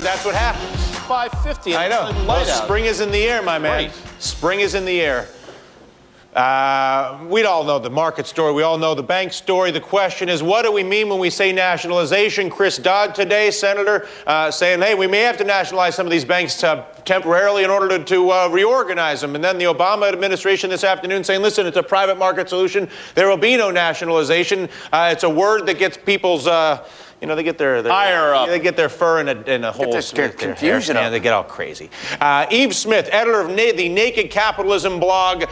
That's what happens. 5:50. I know. Well, spring is in the air, my man. Right. Spring is in the air. We all know the market story. We all know the bank story. The question is, what do we mean when we say nationalization? Chris Dodd today, Senator, saying, hey, we may have to nationalize some of these banks temporarily in order to reorganize them. And then the Obama administration this afternoon saying, listen, it's a private market solution. There will be no nationalization. It's a word that gets people's... they get their ire up. They get their fur in a hole. Their confusion up. They get all crazy. Yves Smith, editor of the Naked Capitalism blog,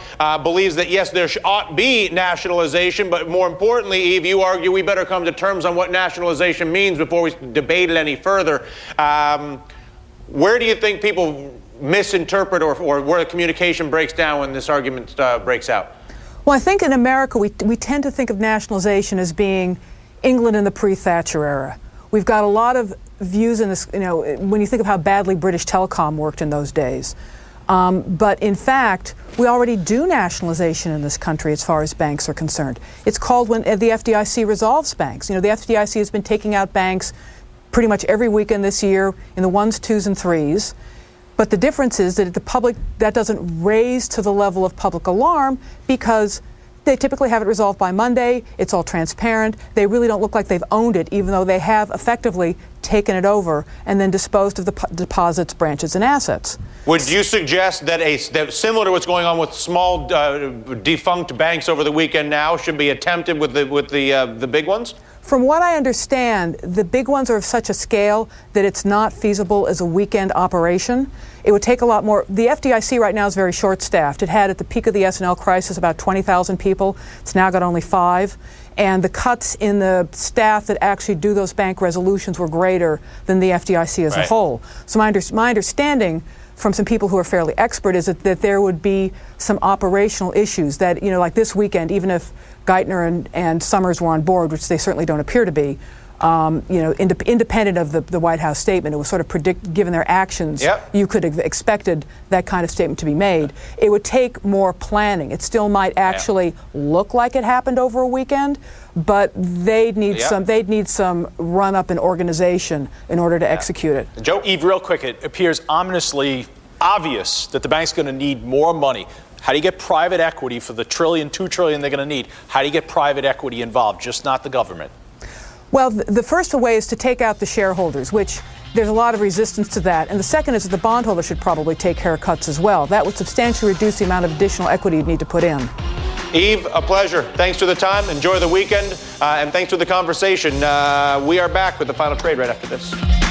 believes that, yes, there ought be nationalization, but more importantly, Yves, you argue we better come to terms on what nationalization means before we debate it any further. Where do you think people misinterpret or where the communication breaks down when this argument breaks out? Well, I think in America we tend to think of nationalization as being England in the pre-Thatcher era. We've got a lot of views in this, when you think of how badly British Telecom worked in those days. But in fact, we already do nationalization in this country as far as banks are concerned. It's called when the FDIC resolves banks. The FDIC has been taking out banks pretty much every weekend this year in the 1s, 2s, and 3s. But the difference is that that doesn't raise to the level of public alarm because they typically have it resolved by Monday. It's all transparent. They really don't look like they've owned it, even though they have effectively taken it over and then disposed of the deposits, branches, and assets. Would you suggest that similar to what's going on with small defunct banks over the weekend now should be attempted with the big ones? From what I understand, the big ones are of such a scale that it's not feasible as a weekend operation. It would take a lot more. The FDIC right now is very short-staffed. It had at the peak of the S&L crisis about 20,000 people. It's now got only 5. And the cuts in the staff that actually do those bank resolutions were greater than the FDIC as a whole. So my understanding from some people who are fairly expert is that there would be some operational issues that, like this weekend, even if Geithner and Summers were on board, which they certainly don't appear to be, independent of the White House statement, it was sort of given their actions, you could have expected that kind of statement to be made. It would take more planning. It still might actually look like it happened over a weekend, but they'd need some run up in organization in order to execute it. Joe? Yves, real quick, it appears ominously obvious that the bank's going to need more money. How do you get private equity for the $1 trillion, $2 trillion they're going to need? How do you get private equity involved, just not the government? Well, the first way is to take out the shareholders, which there's a lot of resistance to that. And the second is that the bondholders should probably take haircuts as well. That would substantially reduce the amount of additional equity you'd need to put in. Yves, a pleasure. Thanks for the time. Enjoy the weekend. And thanks for the conversation. We are back with the final trade right after this.